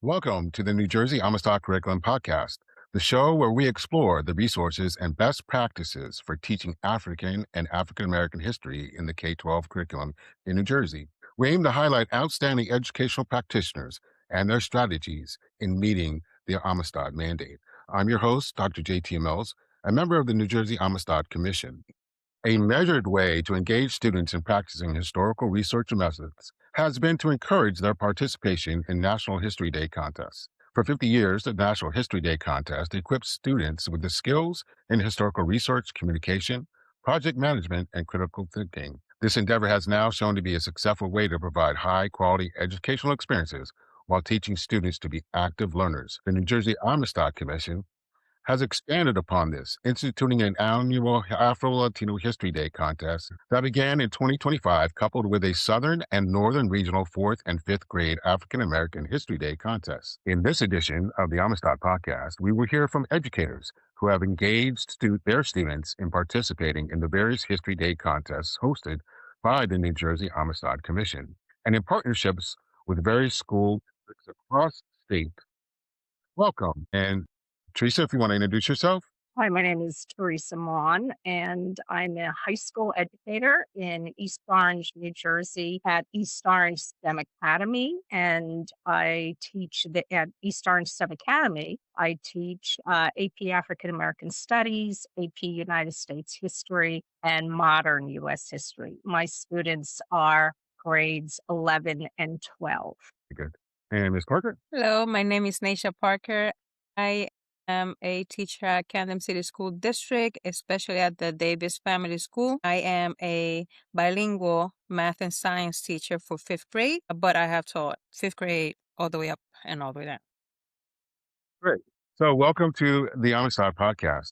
Welcome to the New Jersey Amistad Curriculum Podcast, the show where we explore the resources and best practices for teaching African and African American history in the K-12 curriculum in New Jersey. We aim to highlight outstanding educational practitioners and their strategies in meeting the Amistad mandate. I'm your host, Dr. J.T. Mills, a member of the New Jersey Amistad Commission. A measured way to engage students in practicing historical research methods has been to encourage their participation in National History Day contests. For 50 years, the National History Day contest equips students with the skills in historical research, communication, project management, and critical thinking. This endeavor has now shown to be a successful way to provide high-quality educational experiences while teaching students to be active learners. The New Jersey Amistad Commission has expanded upon this, instituting an annual Afro-Latino History Day contest that began in 2025, coupled with a Southern and Northern Regional 4th and 5th grade African American History Day contest. In this edition of the Amistad Podcast, we will hear from educators who have engaged their students in participating in the various History Day contests hosted by the New Jersey Amistad Commission, and in partnerships with various school districts across the state. Welcome. And Teresa, if you want to introduce yourself. Hi, my name is Teresa Mon, and I'm a high school educator in East Orange, New Jersey at East Orange STEM Academy. And I teach at East Orange STEM Academy. I teach AP African American Studies, AP United States History, and Modern U.S. History. My students are grades 11 and 12. Good. And Ms. Parker? Hello, my name is Naisha Parker. I am a teacher at Camden City School District, especially at the Davis Family School. I am a bilingual math and science teacher for 5th grade, but I have taught 5th grade all the way up and all the way down. Great. So welcome to the Amistad Podcast.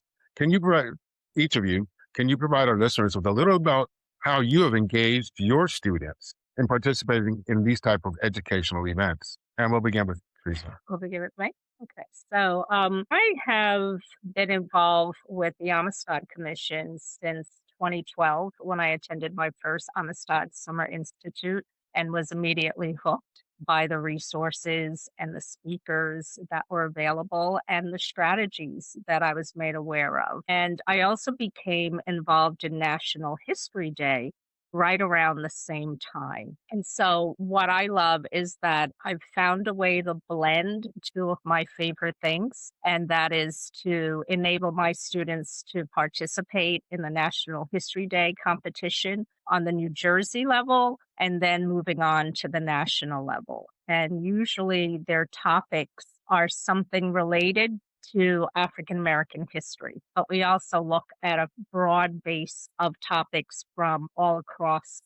Each of you, can you provide our listeners with a little about how you have engaged your students in participating in these type of educational events? And we'll begin with Teresa. We'll begin with me. Okay, so I have been involved with the Amistad Commission since 2012 when I attended my first Amistad Summer Institute and was immediately hooked by the resources and the speakers that were available and the strategies that I was made aware of. And I also became involved in National History Day right around the same time. And so what I love is that I've found a way to blend two of my favorite things, and that is to enable my students to participate in the National History Day competition on the New Jersey level, and then moving on to the national level. And usually their topics are something related to African American history, but we also look at a broad base of topics from all across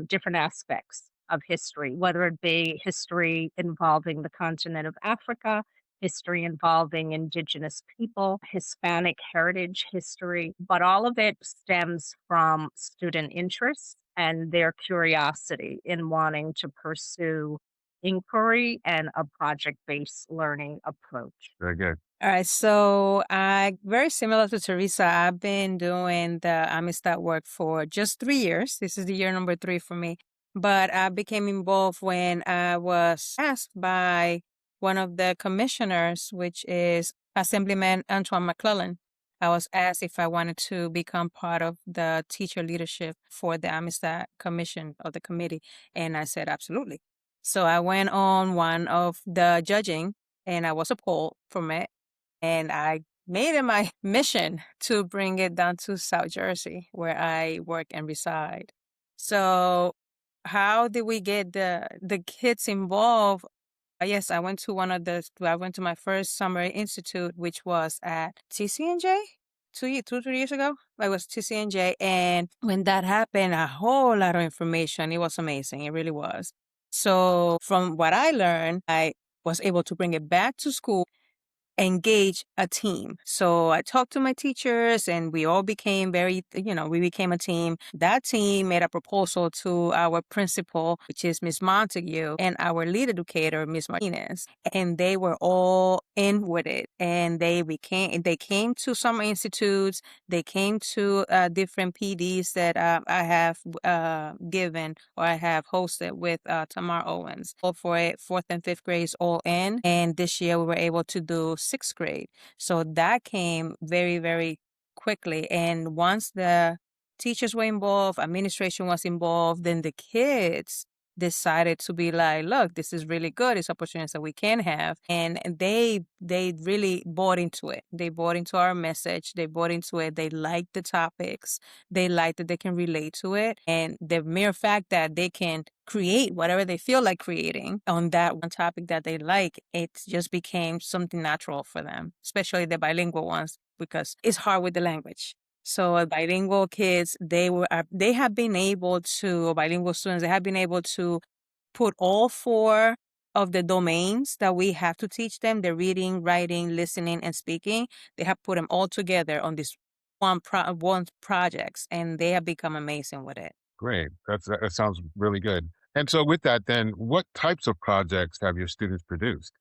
different aspects of history, whether it be history involving the continent of Africa, history involving indigenous people, Hispanic heritage history, but all of it stems from student interest and their curiosity in wanting to pursue inquiry and a project-based learning approach. Very good. All right, so very similar to Teresa, I've been doing the Amistad work for just 3 years. This is the year number 3 for me. But I became involved when I was asked by one of the commissioners, which is Assemblyman Antoine McClellan. I was asked if I wanted to become part of the teacher leadership for the Amistad Commission or the committee, and I said absolutely. So I went on one of the judging, and I was appalled from it. And I made it my mission to bring it down to South Jersey, where I work and reside. So how did we get the kids involved? Yes, I went to my first summer institute, which was at TCNJ 3 years ago. I was TCNJ. And when that happened, a whole lot of information. It was amazing. It really was. So from what I learned, I was able to bring it back to school. engage a team. So I talked to my teachers and we all became we became a team. That team made a proposal to our principal, which is Miss Montague, and our lead educator, Miss Martinez, and they were all in with it. And they came to summer institutes, they came to different PDs that I have given or I have hosted with Tamar Owens. All for it, fourth and fifth grades all in. And this year we were able to do sixth grade. So that came very, very quickly. And once the teachers were involved, administration was involved, then the kids decided to be like, look, this is really good. It's opportunities that we can have. And they really bought into it. They bought into our message. They bought into it. They liked the topics. They liked that they can relate to it. And the mere fact that they can create whatever they feel like creating on that one topic that they like, it just became something natural for them, especially the bilingual ones, because it's hard with the language. So bilingual kids, they have been able to, or bilingual students, they have been able to put all four of the domains that we have to teach them, the reading, writing, listening, and speaking. They have put them all together on this one projects, and they have become amazing with it. Great. That sounds really good. And so with that, then what types of projects have your students produced?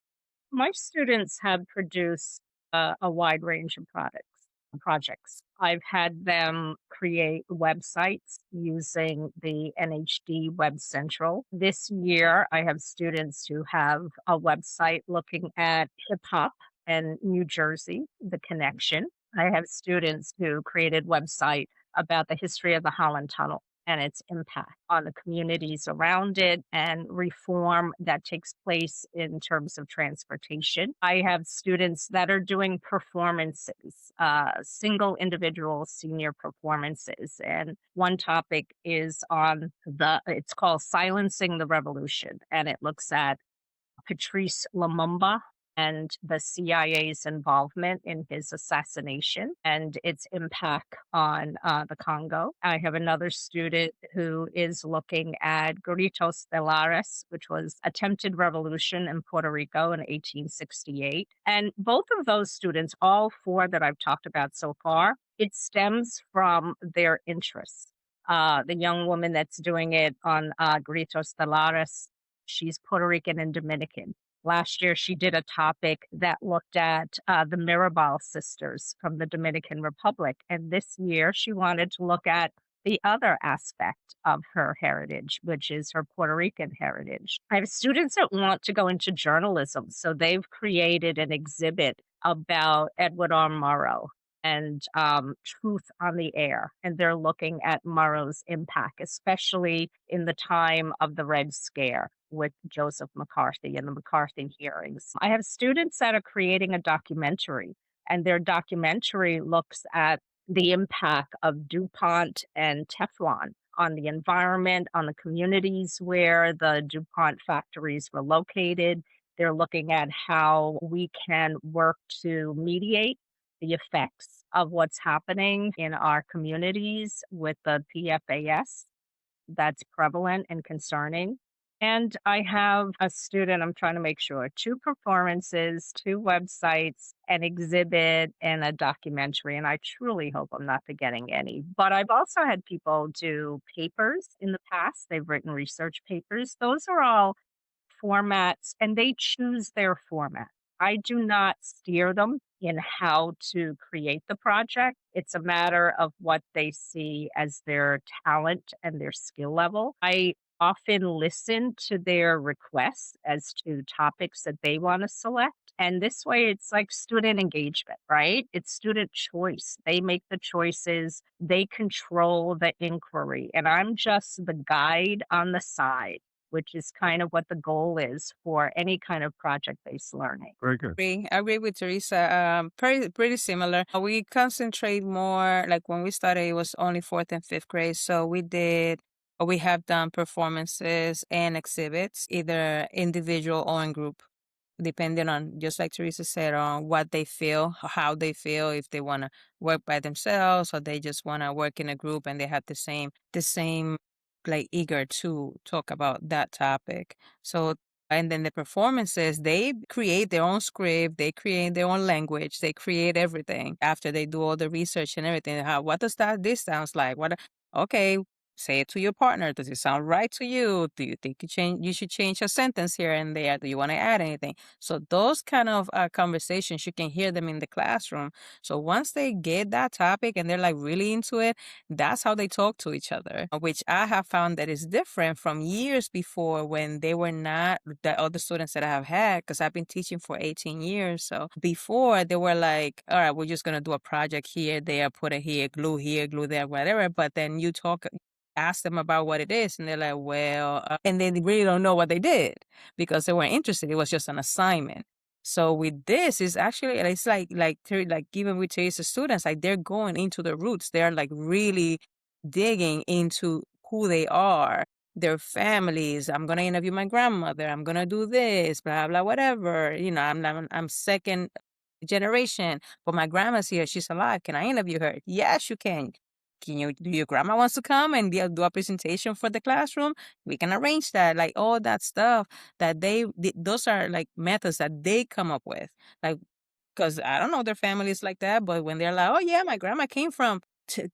My students have produced a wide range of projects. I've had them create websites using the NHD Web Central. This year, I have students who have a website looking at hip hop and New Jersey, the connection. I have students who created website about the history of the Holland Tunnel and its impact on the communities around it and reform that takes place in terms of transportation. I have students that are doing performances, single individual senior performances. And one topic is it's called Silencing the Revolution. And it looks at Patrice Lumumba and the CIA's involvement in his assassination and its impact on the Congo. I have another student who is looking at Gritos de Lares, which was attempted revolution in Puerto Rico in 1868. And both of those students, all four that I've talked about so far, it stems from their interests. The young woman that's doing it on Gritos de Lares, she's Puerto Rican and Dominican. Last year, she did a topic that looked at the Mirabal sisters from the Dominican Republic. And this year, she wanted to look at the other aspect of her heritage, which is her Puerto Rican heritage. I have students that want to go into journalism. So they've created an exhibit about Edward R. Murrow and Truth on the Air. And they're looking at Murrow's impact, especially in the time of the Red Scare with Joseph McCarthy and the McCarthy hearings. I have students that are creating a documentary, and their documentary looks at the impact of DuPont and Teflon on the environment, on the communities where the DuPont factories were located. They're looking at how we can work to mediate the effects of what's happening in our communities with the PFAS that's prevalent and concerning. And I have a student, I'm trying to make sure, 2 performances, 2 websites, an exhibit, and a documentary. And I truly hope I'm not forgetting any. But I've also had people do papers in the past. They've written research papers. Those are all formats, and they choose their format. I do not steer them in how to create the project. It's a matter of what they see as their talent and their skill level. I often listen to their requests as to topics that they want to select. And this way, it's like student engagement, right? It's student choice. They make the choices, they control the inquiry. And I'm just the guide on the side, which is kind of what the goal is for any kind of project-based learning. Very good. I agree with Teresa. Pretty similar. We concentrate more, like when we started, it was only fourth and fifth grade. So we have done performances and exhibits, either individual or in group, depending on, just like Teresa said, on what they feel, how they feel, if they want to work by themselves or they just want to work in a group and they have the same like eager to talk about that topic. So And then the performances, they create their own script, they create their own language, they create everything after they do all the research and everything. What does this sounds like? Okay, say it to your partner. Does it sound right to you? Do you think you should change a sentence here and there? Do you want to add anything? So those kind of conversations, you can hear them in the classroom. So once they get that topic and they're like really into it, that's how they talk to each other, which I have found that is different from years before when they were not the other students that I have had, because I've been teaching for 18 years. So before they were like, all right, we're just going to do a project here, there, put it here, glue there, whatever. But then ask them about what it is, and they're like, well, and they really don't know what they did because they weren't interested. It was just an assignment. So with this, it's like even with Teresa students, like they're going into the roots. They're like really digging into who they are, their families. I'm gonna interview my grandmother. I'm gonna do this, blah blah, whatever. I'm second generation, but my grandma's here. She's alive. Can I interview her? Yes, you can. Do your grandma wants to come and do a presentation for the classroom? We can arrange that. Like all that stuff that those are like methods that they come up with. Like, because I don't know their families like that, but when they're like, oh yeah, my grandma came from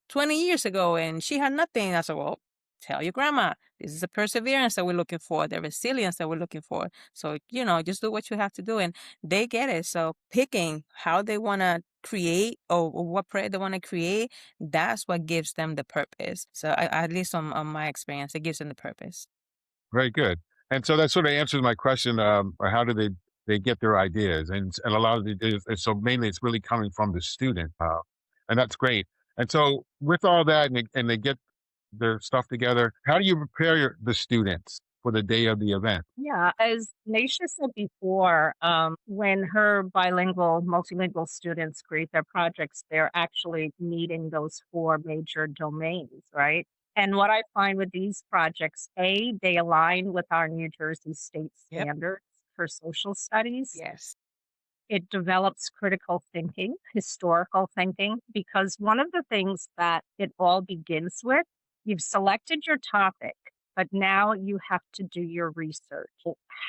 20 years ago and she had nothing. I said, well, tell your grandma, this is the perseverance that we're looking for, the resilience that we're looking for. So, just do what you have to do. And they get it. So picking how they want to create or what project they want to create, that's what gives them the purpose. So at least on my experience, it gives them the purpose. Very good. And so that sort of answers my question, or how do they get their ideas? And a lot of it is, and so mainly it's really coming from the student, and that's great. And so with all that, and they get their stuff together, how do you prepare the students for the day of the event? Yeah, as Naisha said before, when her bilingual, multilingual students create their projects, they're actually meeting those four major domains, right? And what I find with these projects, they align with our New Jersey state Yep. standards for social studies. Yes. It develops critical thinking, historical thinking, because one of the things that it all begins with, you've selected your topic, but now you have to do your research.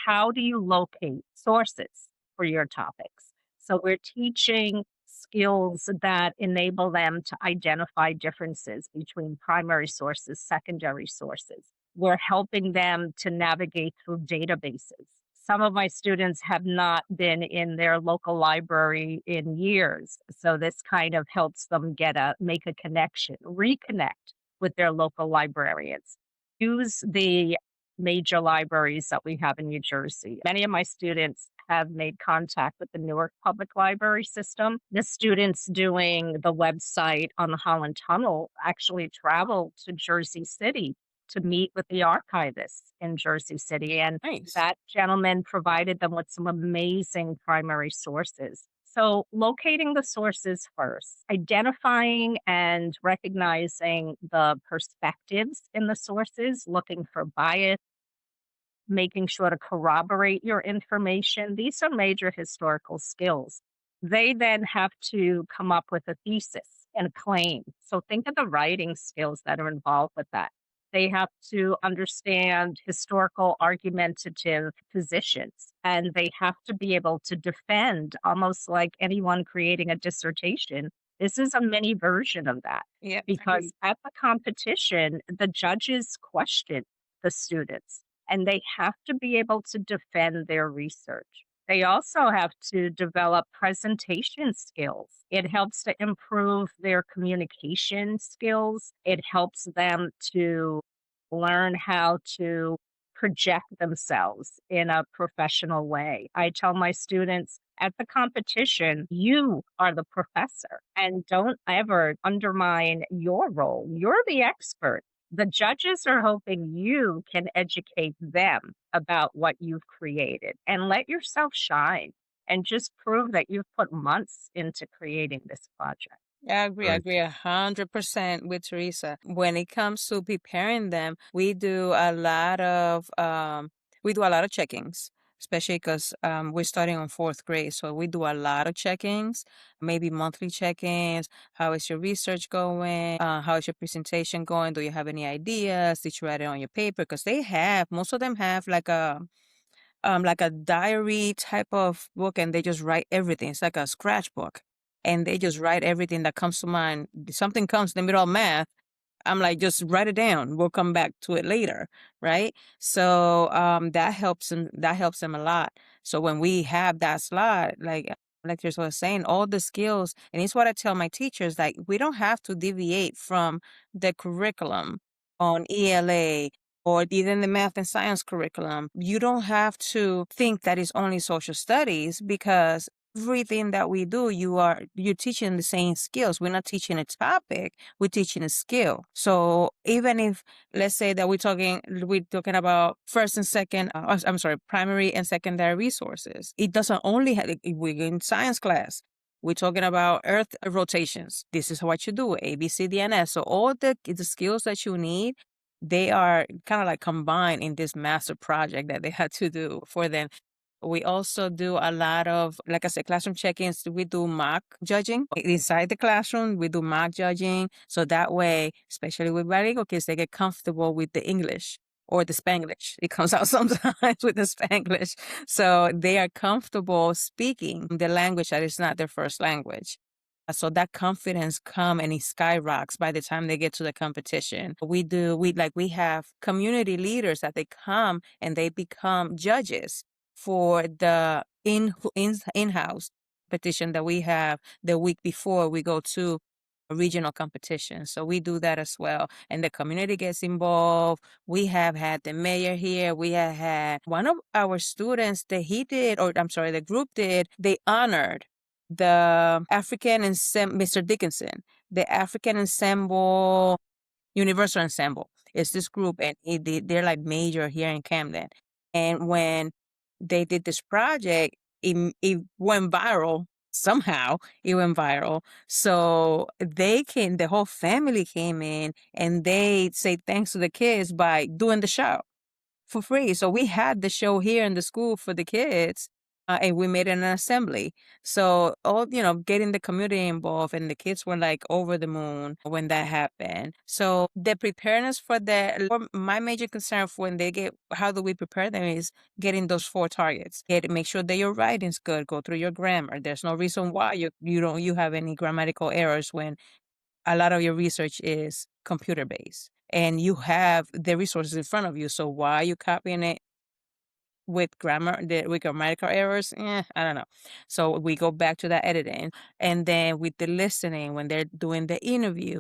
How do you locate sources for your topics? So we're teaching skills that enable them to identify differences between primary sources, secondary sources. We're helping them to navigate through databases. Some of my students have not been in their local library in years. So this kind of helps them make a connection, reconnect with their local librarians. Use the major libraries that we have in New Jersey. Many of my students have made contact with the Newark Public Library system. The students doing the website on the Holland Tunnel actually traveled to Jersey City to meet with the archivists in Jersey City. And Nice. that gentleman provided them with some amazing primary sources. So, locating the sources first, identifying and recognizing the perspectives in the sources, looking for bias, making sure to corroborate your information. These are major historical skills. They then have to come up with a thesis and a claim. So, think of the writing skills that are involved with that. They have to understand historical argumentative positions, and they have to be able to defend, almost like anyone creating a dissertation. This is a mini version of that Yep. because at the competition, the judges question the students and they have to be able to defend their research. They also have to develop presentation skills. It helps to improve their communication skills. It helps them to learn how to project themselves in a professional way. I tell my students at the competition, you are the professor and don't ever undermine your role. You're the expert. The judges are hoping you can educate them about what you've created and let yourself shine and just prove that you've put months into creating this project. Yeah, I agree. I Right. agree 100% with Teresa. When it comes to preparing them, we do a lot of check-ins, especially because we're starting on fourth grade. So we do a lot of check-ins, maybe monthly check-ins. How is your research going? How is your presentation going? Do you have any ideas? Did you write it on your paper? Because most of them have like like a diary type of book, and they just write everything. It's like a scratchbook, and they just write everything that comes to mind. Something comes in the middle of math, I'm like, just write it down. We'll come back to it later, right? So that helps them. That helps them a lot. So when we have that slot, like lectures was saying, all the skills, and it's what I tell my teachers, like we don't have to deviate from the curriculum on ELA or even the math and science curriculum. You don't have to think that it's only social studies because everything that we do, you're teaching the same skills. We're not teaching a topic, we're teaching a skill. So even if, let's say that we're talking about first and second, I'm sorry, primary and secondary resources. It doesn't only have, we're in science class. We're talking about earth rotations. This is what you do, A, B, C, D, and S. So all the skills that you need, they are kind of like combined in this master project that they had to do for them. We also do a lot of, like I said, classroom check-ins. We do mock judging inside the classroom. We do mock judging. So that way, especially with bilingual kids, they get comfortable with the English or the Spanglish. It comes out sometimes with the Spanglish. So they are comfortable speaking the language that is not their first language. So that confidence come and it skyrockets by the time they get to the competition. We have community leaders that they come and they become judges for the in-house competition that we have the week before we go to a regional competition. So we do that as well. And the community gets involved. We have had the mayor here. We have had one of our students that the group did, they honored the Mr. Dickinson, the African Ensemble, Universal Ensemble. It's this group, and they're like major here in Camden. And when they did this project, it went viral. Somehow it went viral. So the whole family came in and they say thanks to the kids by doing the show for free. So we had the show here in the school for the kids, and we made an assembly. So getting the community involved, and the kids were like over the moon when that happened. So the preparedness my major concern for when they get, how do we prepare them is getting those 4 targets. Make sure that your writing's good. Go through your grammar. There's no reason why you have any grammatical errors when a lot of your research is computer based and you have the resources in front of you. So why are you copying it with grammatical errors? I don't know. So we go back to that editing. And then with the listening, when they're doing the interview,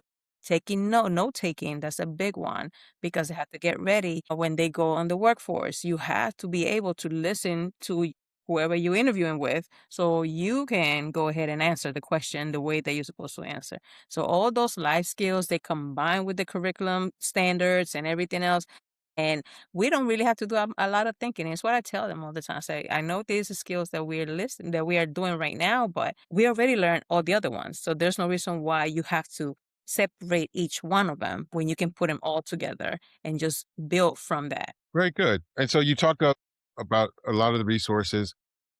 note taking, that's a big one because they have to get ready when they go on the workforce. You have to be able to listen to whoever you're interviewing with so you can go ahead and answer the question the way that you're supposed to answer. So all those life skills, they combine with the curriculum standards and everything else. And we don't really have to do a lot of thinking. It's what I tell them all the time. I say, I know these are skills that we are doing right now, but we already learned all the other ones. So there's no reason why you have to separate each one of them when you can put them all together and just build from that. Very good. And so you talked about a lot of the resources,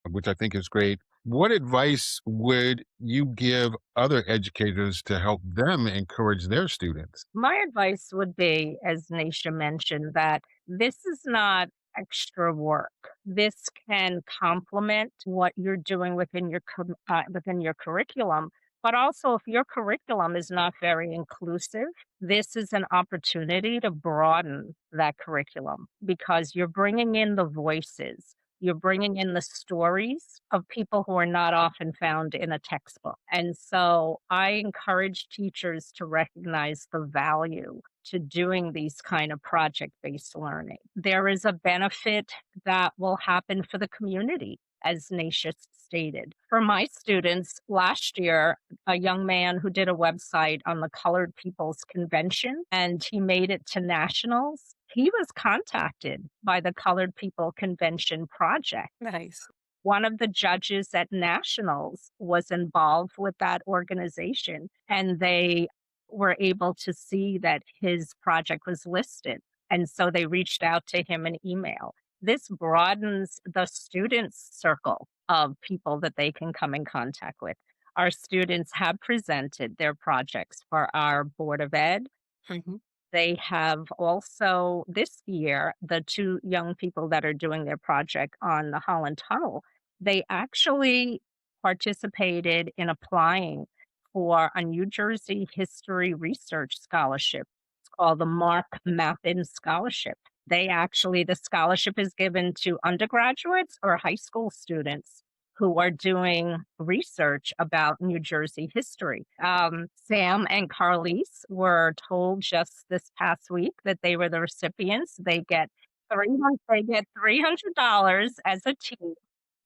which I think is great. What advice would you give other educators to help them encourage their students? My advice would be, as Nisha mentioned, that this is not extra work. This can complement what you're doing within your curriculum. But also, if your curriculum is not very inclusive, this is an opportunity to broaden that curriculum because you're bringing in the voices. You're bringing in the stories of people who are not often found in a textbook. And so I encourage teachers to recognize the value to doing these kind of project-based learning. There is a benefit that will happen for the community, as Naisha stated. For my students, last year, a young man who did a website on the Colored People's Convention and he made it to nationals. He was contacted by the Colored People Convention Project. Nice. One of the judges at nationals was involved with that organization, and they were able to see that his project was listed. And so they reached out to him in email. This broadens the students' circle of people that they can come in contact with. Our students have presented their projects for our Board of Ed. Mhm. They have also this year, the two young people that are doing their project on the Holland Tunnel, they actually participated in applying for a New Jersey History Research Scholarship. It's called the Mark Mappin Scholarship. The scholarship is given to undergraduates or high school students who are doing research about New Jersey history. Sam and Carlise were told just this past week that they were the recipients. They get $300 as a team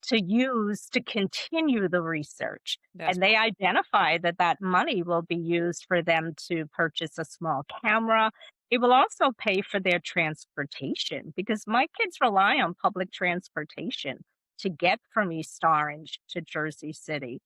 to use to continue the research. That's And they identify that that money will be used for them to purchase a small camera. It will also pay for their transportation because my kids rely on public transportation to get from East Orange to Jersey City.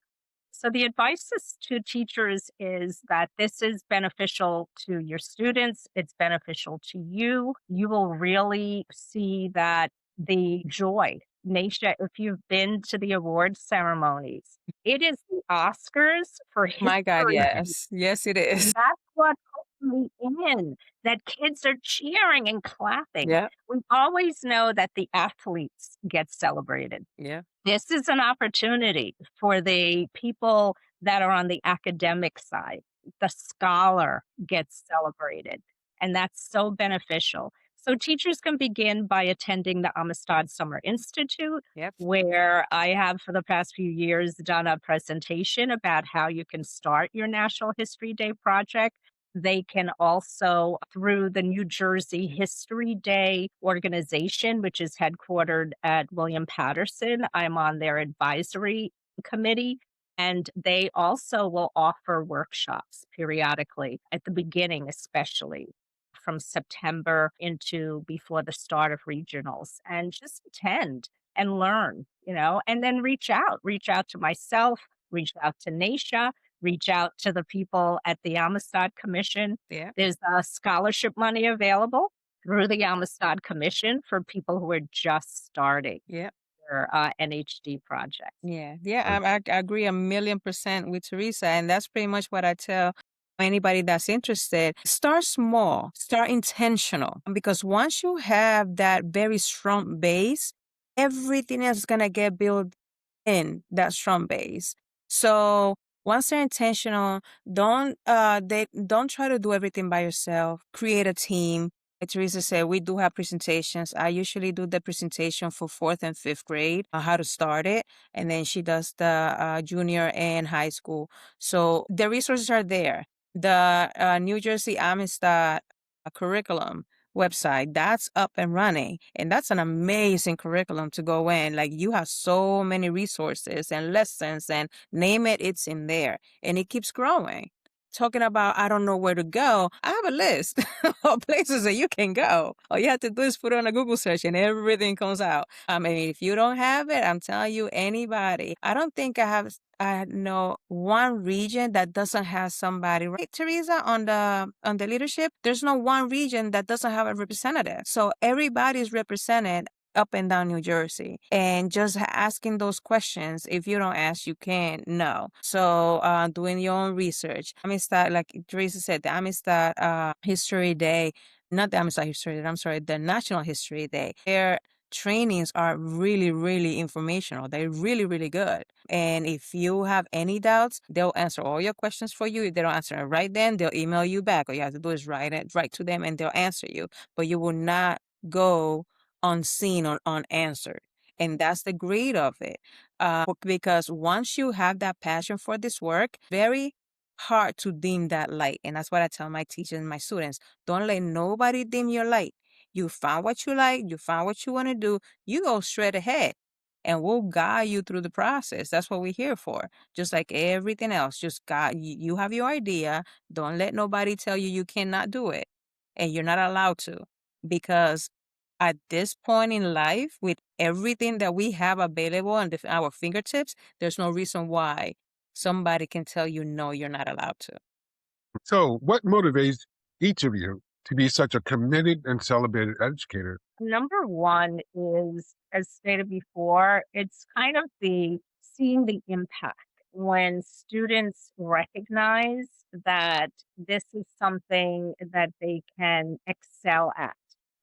So the advice to teachers is that this is beneficial to your students, it's beneficial to you. You will really see that the joy. Naisha, if you've been to the award ceremonies, it is the Oscars for my God, history. yes. Yes, it is. And that's what put me in, that kids are cheering and clapping. Yeah, We always know that the athletes get celebrated. yeah, This is an opportunity for the people that are on the academic side. The scholar gets celebrated, and that's so beneficial. So teachers can begin by attending the Amistad Summer Institute, yep, where I have for the past few years done a presentation about how you can start your National History Day project. They can also, through the New Jersey History Day organization, which is headquartered at William Patterson. I'm on their advisory committee, and they also will offer workshops periodically at the beginning, especially from September into before the start of regionals, and just attend and learn, and then reach out to myself, reach out to Naisha, reach out to the people at the Amistad Commission. yeah, There's scholarship money available through the Amistad Commission for people who are just starting yeah. their NHD projects. Yeah, yeah, I agree 1,000,000% with Teresa, and that's pretty much what I tell anybody that's interested. Start small, start intentional, because once you have that very strong base, everything else is gonna get built in that strong base. So once they're intentional, don't try to do everything by yourself. Create a team. Like Teresa said, we do have presentations. I usually do the presentation for fourth and fifth grade on how to start it, and then she does the junior and high school. So the resources are there. The New Jersey Amistad curriculum website, that's up and running, and that's an amazing curriculum to go in. Like, you have so many resources and lessons, and name it, it's in there, and it keeps growing. Talking about, I don't know where to go, I have a list of places that you can go. All you have to do is put on a Google search and everything comes out. I mean, if you don't have it, I'm telling you, anybody. I don't think I know one region that doesn't have somebody, right, Teresa, on the leadership. There's no one region that doesn't have a representative. So everybody's represented up and down New Jersey, and just asking those questions. If you don't ask, you can't know. So doing your own research. Amistad, like Teresa said, the Amistad History Day, not the Amistad History Day, I'm sorry, the National History Day. Their trainings are really, really informational. They're really, really good. And if you have any doubts, they'll answer all your questions for you. If they don't answer it right then, they'll email you back. All you have to do is write to them, and they'll answer you. But you will not go unseen or unanswered. And that's the grade of it. Because once you have that passion for this work, very hard to dim that light. And that's what I tell my teachers and my students. Don't let nobody dim your light. You found what you like, you found what you want to do, you go straight ahead, and we'll guide you through the process. That's what we're here for. Just like everything else, just guide you have your idea. Don't let nobody tell you you cannot do it, and you're not allowed to, because at this point in life, with everything that we have available on our fingertips, there's no reason why somebody can tell you, no, you're not allowed to. So, what motivates each of you to be such a committed and celebrated educator? Number one is, as stated before, it's kind of the seeing the impact when students recognize that this is something that they can excel at,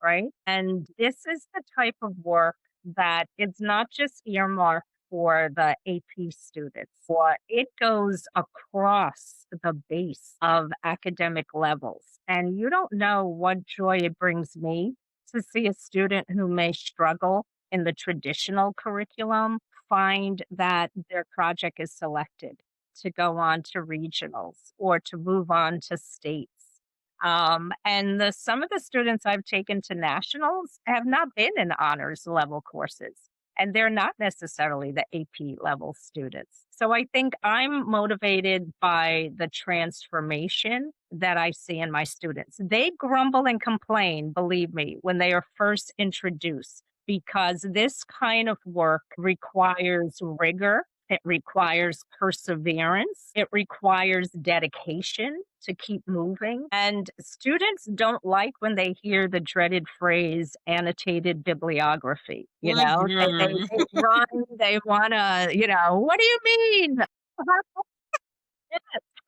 right? And this is the type of work that it's not just earmarked for the AP students, or it goes across the base of academic levels. And you don't know what joy it brings me to see a student who may struggle in the traditional curriculum find that their project is selected to go on to regionals or to move on to states. And some of the students I've taken to nationals have not been in honors level courses, and they're not necessarily the AP level students. So I think I'm motivated by the transformation that I see in my students. They grumble and complain, believe me, when they are first introduced, because this kind of work requires rigor. It requires perseverance. It requires dedication to keep moving. And students don't like when they hear the dreaded phrase annotated bibliography. Mhm. They run, they want to, what do you mean?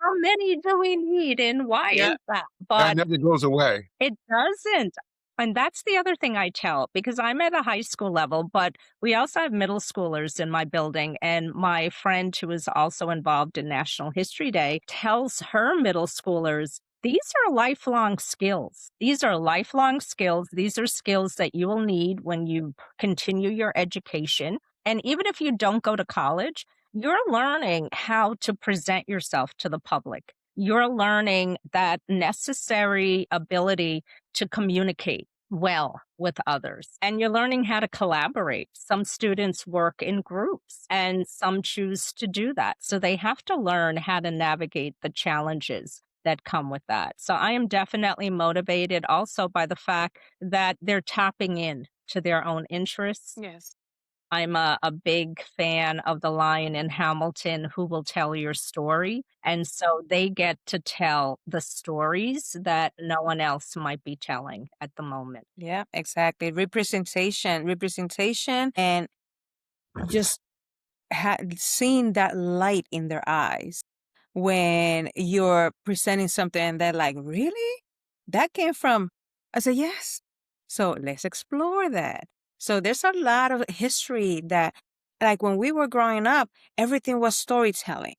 How many do we need and why Yeah. is that? That But never goes away. it doesn't. And that's the other thing I tell because I'm at a high school level, but we also have middle schoolers in my building. And my friend, who is also involved in National History Day, tells her middle schoolers these are lifelong skills. These are lifelong skills. These are skills that you will need when you continue your education. And even if you don't go to college, you're learning how to present yourself to the public. You're learning that necessary ability to communicate well with others. And you're learning how to collaborate. Some students work in groups and some choose to do that. So they have to learn how to navigate the challenges that come with that. So I am definitely motivated also by the fact that they're tapping in to their own interests. Yes. I'm a big fan of the line in Hamilton, Who Will Tell Your Story? And so they get to tell the stories that no one else might be telling at the moment. Yeah, exactly. Representation, and just seeing that light in their eyes when you're presenting something and they're like, really? That came from, I said, yes. So let's explore that. So there's a lot of history that, like when we were growing up, everything was storytelling.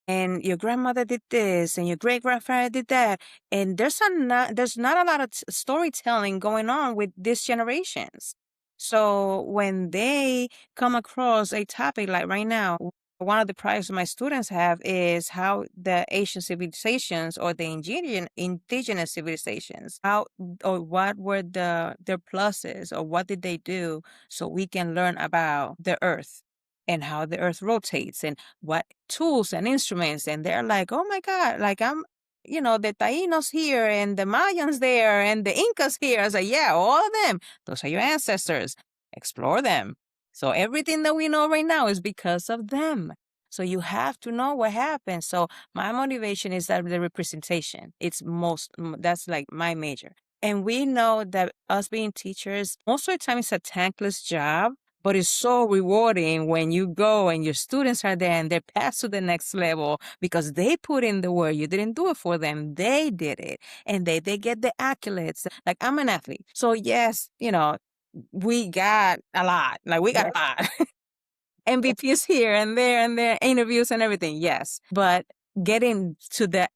And your grandmother did this, and your great grandfather did that, and there's not a lot of storytelling going on with these generations. So when they come across a topic like right now, one of the projects my students have is how the Asian civilizations or the indigenous civilizations, how or what were their pluses or what did they do so we can learn about the earth and how the earth rotates and what tools and instruments. And they're like, oh my God, like the Taínos here and the Mayans there and the Incas here. I was like, yeah, all of them. Those are your ancestors. Explore them. So everything that we know right now is because of them. So you have to know what happened. So my motivation is that the representation. That's like my major. And we know that us being teachers, most of the time it's a thankless job, but it's so rewarding when you go and your students are there and they're passed to the next level because they put in the work. You didn't do it for them. They did it. And they get the accolades. Like I'm an athlete. So yes, we got a lot. Like we got a lot. MVPs here and there, interviews and everything. Yes. But getting to the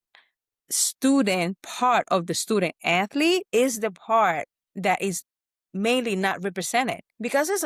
student part of the student athlete is the part that is mainly not represented because there's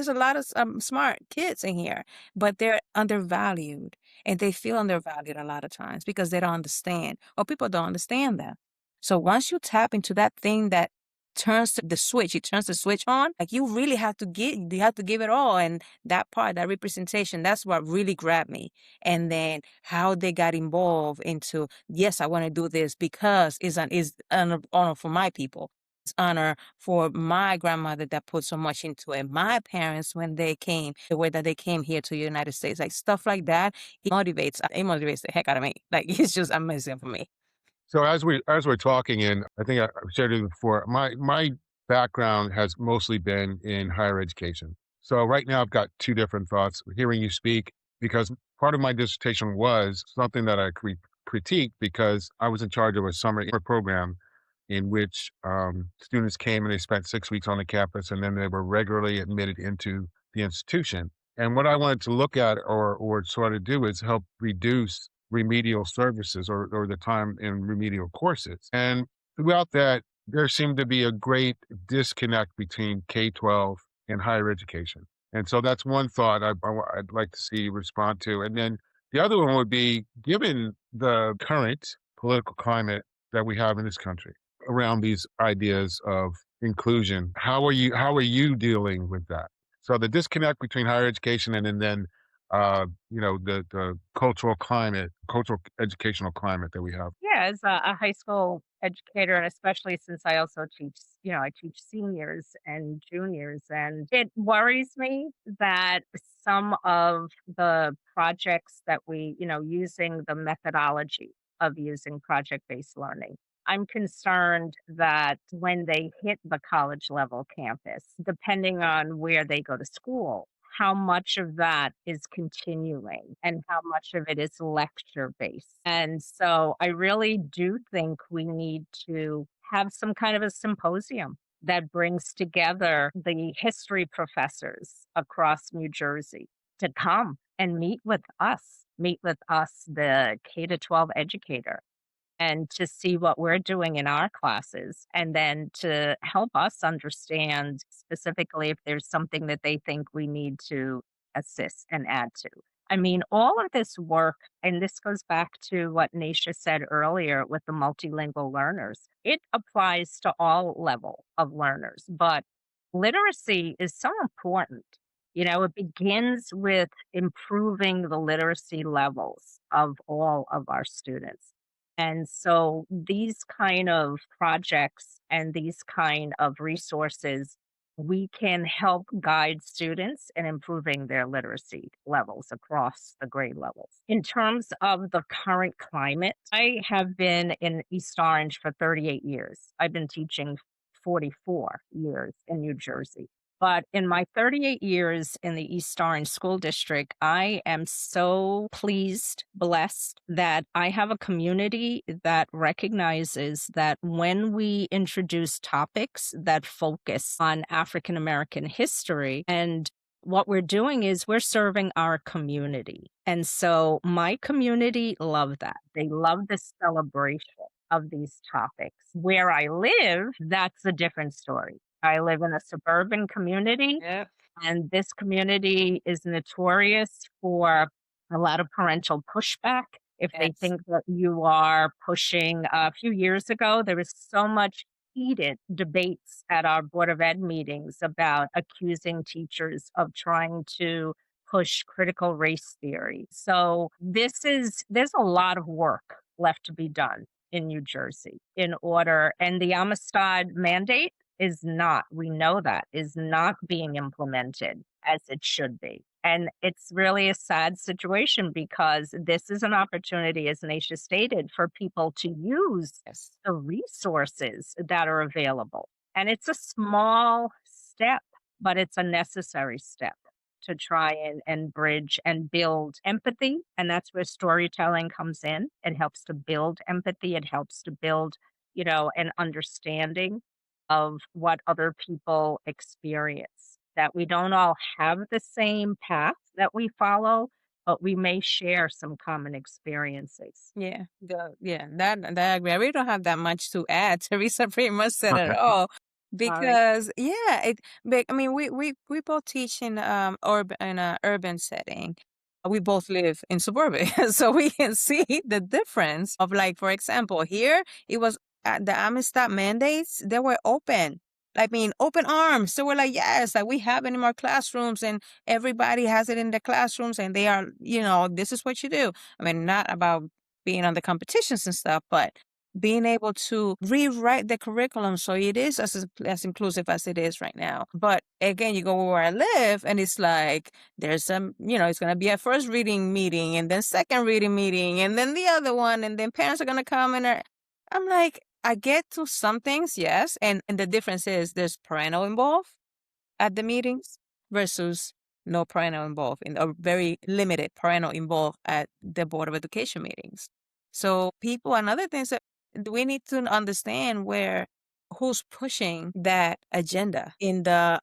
a lot of smart kids in here, but they're undervalued and they feel undervalued a lot of times because they don't understand or people don't understand them. So once you tap into that thing that turns the switch on, like you really have to give it all. And that part, that representation, that's what really grabbed me. And then how they got involved into, yes, I want to do this because it's an honor for my people. It's honor for my grandmother that put so much into it. My parents, when they came, the way that they came here to the United States, like stuff like that, it motivates the heck out of me. Like it's just amazing for me. So as we're talking, and I think I've shared it before, my background has mostly been in higher education. So right now I've got two different thoughts. Hearing you speak, because part of my dissertation was something that I critiqued because I was in charge of a summer program in which students came and they spent 6 weeks on the campus, and then they were regularly admitted into the institution. And what I wanted to look at or sort of do is help reduce remedial services or the time in remedial courses. And throughout that, there seemed to be a great disconnect between K-12 and higher education. And so that's one thought I'd like to see you respond to. And then the other one would be, given the current political climate that we have in this country around these ideas of inclusion, how are you dealing with that? So the disconnect between higher education and then the cultural educational climate that we have. Yeah, as a high school educator, and especially since I also teach, I teach seniors and juniors, and it worries me that some of the projects that using the methodology of using project-based learning, I'm concerned that when they hit the college level campus, depending on where they go to school, how much of that is continuing and how much of it is lecture based. And so I really do think we need to have some kind of a symposium that brings together the history professors across New Jersey to come and meet with us, the K to 12 educator, and to see what we're doing in our classes, and then to help us understand specifically if there's something that they think we need to assist and add to. I mean, all of this work, and this goes back to what Naisha said earlier with the multilingual learners, it applies to all level of learners, but literacy is so important. It begins with improving the literacy levels of all of our students. And so these kind of projects and these kind of resources, we can help guide students in improving their literacy levels across the grade levels. In terms of the current climate, I have been in East Orange for 38 years. I've been teaching 44 years in New Jersey. But in my 38 years in the East Orange School District, I am so pleased, blessed that I have a community that recognizes that when we introduce topics that focus on African American history, and what we're doing is we're serving our community. And so my community love that. They love the celebration of these topics. Where I live, that's a different story. I live in a suburban community, Yep. and this community is notorious for a lot of parental pushback. If they Yes. think that you are pushing, a few years ago, there was so much heated debates at our Board of Ed meetings about accusing teachers of trying to push critical race theory. So there's a lot of work left to be done in New Jersey in order, and the Amistad mandate we know that, is not being implemented as it should be. And it's really a sad situation because this is an opportunity, as Naisha stated, for people to use Yes. the resources that are available. And it's a small step, but it's a necessary step to try and bridge and build empathy. And that's where storytelling comes in. It helps to build empathy. It helps to build, an understanding of what other people experience. That we don't all have the same path that we follow, but we may share some common experiences. That I agree. I really don't have that much to add. Teresa pretty much said it Okay. all. Sorry. Because but I mean, we both teach in a urban setting. We both live in suburbia, so we can see the difference of, like, for example, here it was the Amistad mandates. They were open. I mean, open arms. So we're like, yes, like we have it in our classrooms, and everybody has it in their classrooms, and they are, this is what you do. I mean, not about being on the competitions and stuff, but being able to rewrite the curriculum so it is as inclusive as it is right now. But again, you go where I live, and it's like there's some, it's going to be a first reading meeting, and then second reading meeting, and then the other one, and then parents are going to come and I'm like, I get to some things, yes, and the difference is there's parental involved at the meetings versus no parental involved, in a very limited parental involved at the Board of Education meetings. So people and other things that we need to understand where who's pushing that agenda in the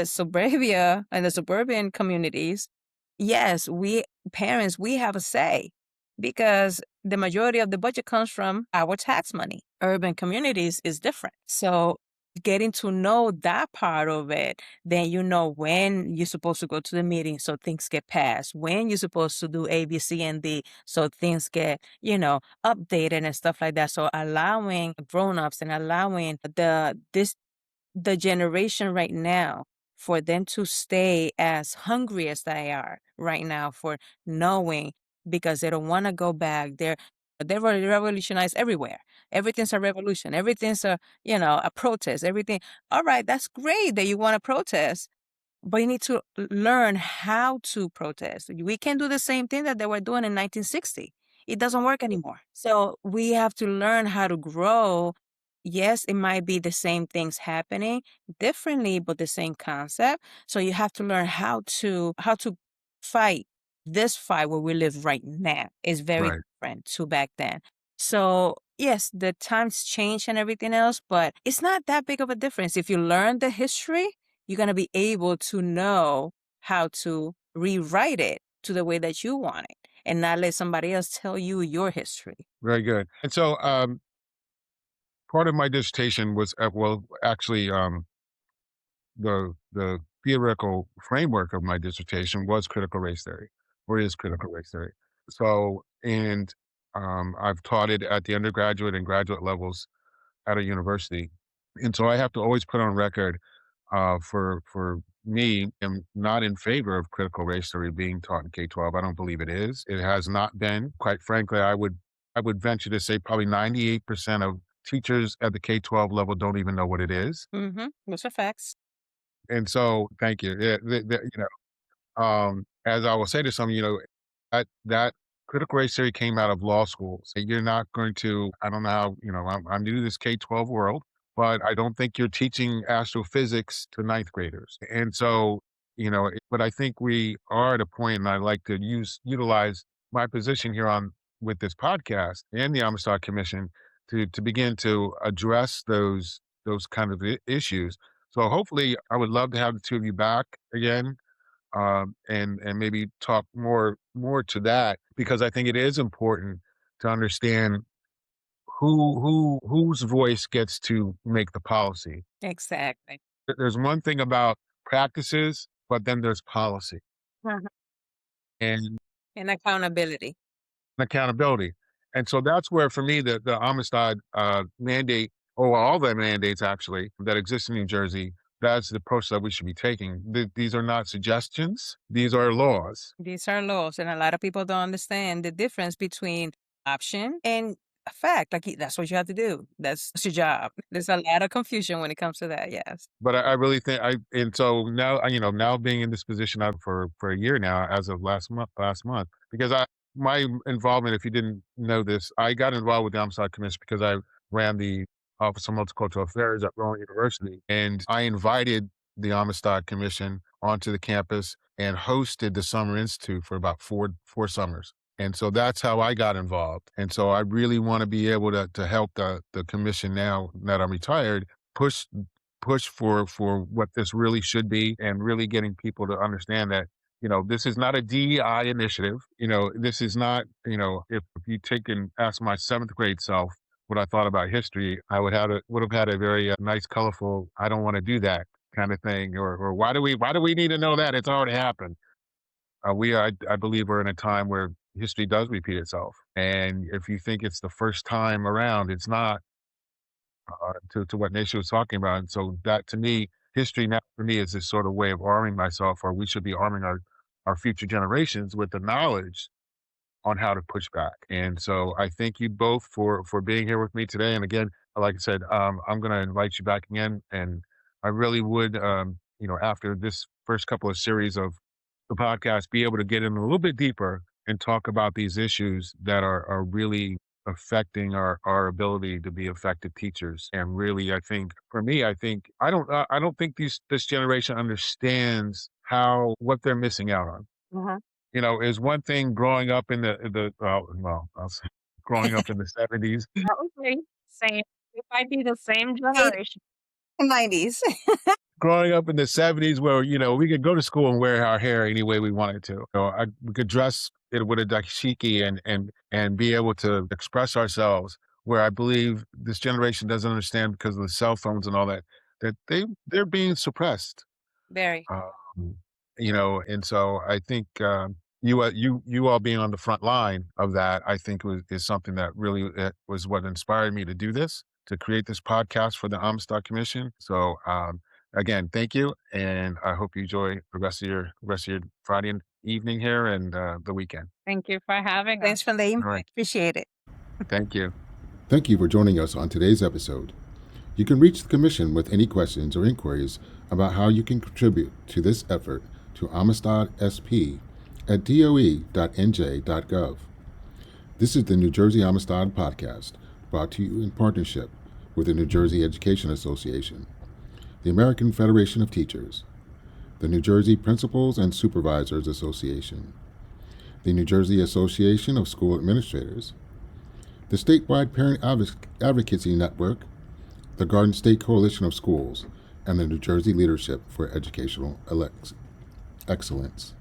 suburbia and the suburban communities. Yes, we parents, we have a say because the majority of the budget comes from our tax money. Urban communities is different. So getting to know that part of it, then you know when you're supposed to go to the meeting so things get passed, when you're supposed to do A, B, C, and D so things get, updated and stuff like that. So allowing grown-ups and allowing the generation right now for them to stay as hungry as they are right now for knowing because they don't want to go back. They're revolutionized everywhere. Everything's a revolution. Everything's a protest. Everything. All right, that's great that you want to protest, but you need to learn how to protest. We can do the same thing that they were doing in 1960. It doesn't work anymore. So we have to learn how to grow. Yes, it might be the same things happening differently, but the same concept. So you have to learn how to fight this fight where we live right now is very Right. different to back then. So yes, the times change and everything else, but it's not that big of a difference. If you learn the history, you're going to be able to know how to rewrite it to the way that you want it and not let somebody else tell you your history. Very good. And so part of my dissertation was, actually, the theoretical framework of my dissertation was critical race theory, or is critical race theory. So, and I've taught it at the undergraduate and graduate levels at a university. And so I have to always put on record, for me, am not in favor of critical race theory being taught in K-12. I don't believe it is. It has not been. Quite frankly, I would venture to say probably 98% of teachers at the K-12 level don't even know what it is. Mm-hmm. Those are facts. And so, thank you. Yeah, as I will say to some, that critical race theory came out of law schools. You're not going to, I don't know how, I'm new to this K-12 world, but I don't think you're teaching astrophysics to ninth graders. And so, but I think we are at a point, and I like to utilize my position here on with this podcast and the Amistad Commission to begin to address those kind of issues. So hopefully, I would love to have the two of you back again, and maybe talk more to that, because I think it is important to understand whose voice gets to make the policy. Exactly. There's one thing about practices, but then there's policy Mhm. and And accountability. accountability. And so that's where, for me, the Amistad mandate, or all the mandates actually that exist in New Jersey, that's the approach that we should be taking. These are not suggestions; these are laws. These are laws, and a lot of people don't understand the difference between option and a fact. Like that's what you have to do. That's your job. There's a lot of confusion when it comes to that. Yes. But I really think and so now, now being in this position out for a year now, as of last month, because my involvement, if you didn't know this, I got involved with the Amistad Commission because I ran the Office of Multicultural Affairs at Rowan University, and I invited the Amistad Commission onto the campus and hosted the Summer Institute for about four summers. And so that's how I got involved. And so I really want to be able to help the commission, now that I'm retired, push for what this really should be, and really getting people to understand that, this is not a DEI initiative. This is not, if you take and ask my seventh grade self what I thought about history, I would have had a very nice, colorful, I don't want to do that kind of thing. Or why do we need to know that? It's already happened. I believe we're in a time where history does repeat itself. And if you think it's the first time around, it's not. To what Nisha was talking about. And so that, to me, history now for me is this sort of way of arming myself, or we should be arming our future generations with the knowledge on how to push back. And so I thank you both for being here with me today. And again, like I said, I'm going to invite you back again. And I really would, after this first couple of series of the podcast, be able to get in a little bit deeper and talk about these issues that are really affecting our ability to be effective teachers. And really, I think, for me, I don't think this generation understands what they're missing out on. Mhm. Is one thing growing up in I'll say growing up in the 70s. Okay. Same. It might be the same Eight- generation. 90s. Growing up in the 70s where, we could go to school and wear our hair any way we wanted to. We could dress it with a dashiki and be able to express ourselves, where I believe this generation doesn't understand because of the cell phones and all that they're being suppressed. Very. Um, and so I think you all being on the front line of that, I think is something that really was what inspired me to do this, to create this podcast for the Amistad Commission. So again, thank you, and I hope you enjoy the rest of your Friday evening here and the weekend. Thank you for having us. Thanks for the All invite. right, Appreciate it. thank you. Thank you for joining us on today's episode. You can reach the Commission with any questions or inquiries about how you can contribute to this effort to Amistad SP at doe.nj.gov. This is the New Jersey Amistad Podcast, brought to you in partnership with the New Jersey Education Association, the American Federation of Teachers, the New Jersey Principals and Supervisors Association, the New Jersey Association of School Administrators, the statewide Parent Advocacy Network, the Garden State Coalition of Schools, and the New Jersey Leadership for Educational Excellence.